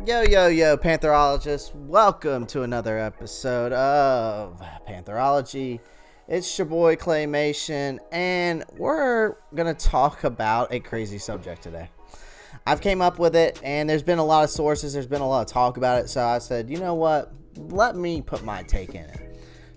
Yo, Pantherologists. Welcome to another episode of Pantherology. It's your boy Claymation, and we're going to talk about a crazy subject today. I've came up with it, and there's been a lot of sources, there's been a lot of talk about it, so I said, you know what, let me put my take in it.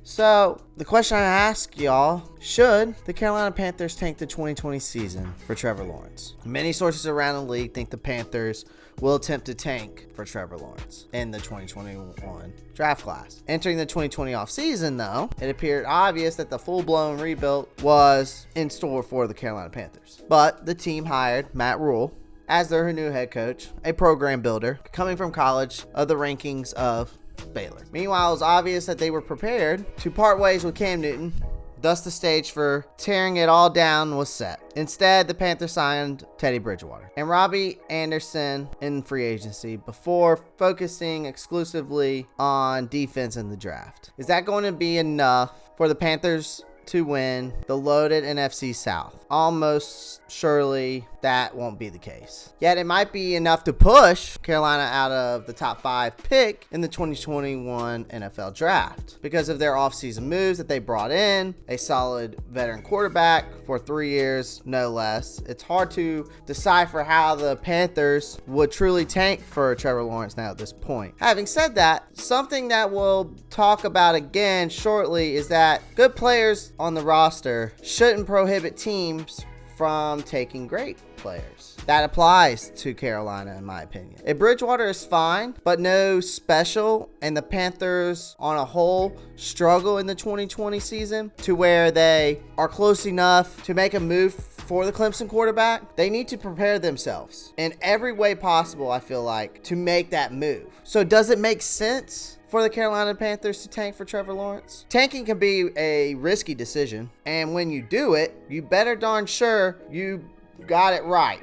So, the question I ask y'all, should the Carolina Panthers tank the 2020 season for Trevor Lawrence? Many sources around the league think the Panthers will attempt to tank for Trevor Lawrence in the 2021 draft class. Entering the 2020 offseason, though, it appeared obvious that the full-blown rebuild was in store for the Carolina Panthers. But the team hired Matt Rule as their new head coach, a program builder, coming from college of the rankings of Baylor. Meanwhile, it was obvious that they were prepared to part ways with Cam Newton, thus the stage for tearing it all down was set. Instead, the Panthers signed Teddy Bridgewater and Robbie Anderson in free agency before focusing exclusively on defense in the draft. Is that going to be enough for the Panthers to win the loaded NFC South? Almost surely that won't be the case. Yet it might be enough to push Carolina out of the top 5 pick in the 2021 NFL draft because of their offseason moves that they brought in, a solid veteran quarterback for 3 years, no less. It's hard to decipher how the Panthers would truly tank for Trevor Lawrence now at this point. Having said that, something that we'll talk about again shortly is that good players on the roster shouldn't prohibit teams from taking great players. That applies to Carolina, in my opinion. If Bridgewater is fine, but no special, and the Panthers on a whole struggle in the 2020 season to where they are close enough to make a move for the Clemson quarterback, they need to prepare themselves in every way possible, I feel like, to make that move. So does it make sense for the Carolina Panthers to tank for Trevor Lawrence? Tanking can be a risky decision, and when you do it, you better darn sure you got it right.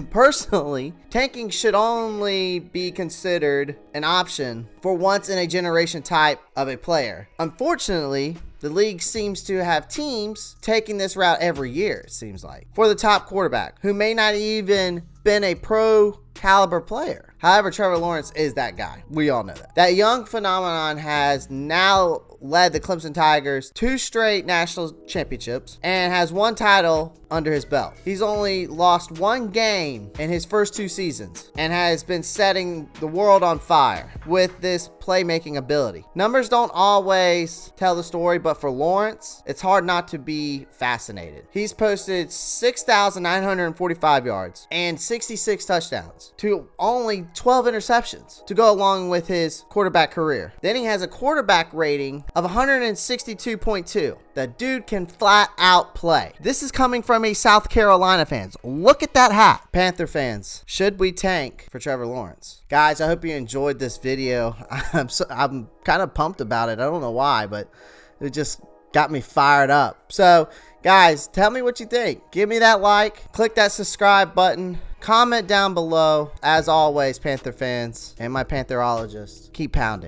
Personally, tanking should only be considered an option for once in a generation type of a player. Unfortunately, the league seems to have teams taking this route every year, it seems like, for the top quarterback who may not even been a pro caliber player. However, Trevor Lawrence is that guy. We all know that. That young phenomenon has now led the Clemson Tigers 2 straight national championships and has 1 title under his belt. He's only lost 1 game in his first 2 seasons and has been setting the world on fire with this playmaking ability. Numbers don't always tell the story, but for Lawrence, it's hard not to be fascinated. He's posted 6,945 yards and 66 touchdowns to only 12 interceptions to go along with his quarterback career. Then he has a quarterback rating of 162.2. The dude can flat out play. This is coming from a South Carolina fans. Look at that hat. Panther fans, should we tank for Trevor Lawrence? Guys, I hope you enjoyed this video. I'm kind of pumped about it. I don't know why, but it just got me fired up. So, guys, tell me what you think. Give me that like. Click that subscribe button. Comment down below. As always, Panther fans and my Pantherologists, keep pounding.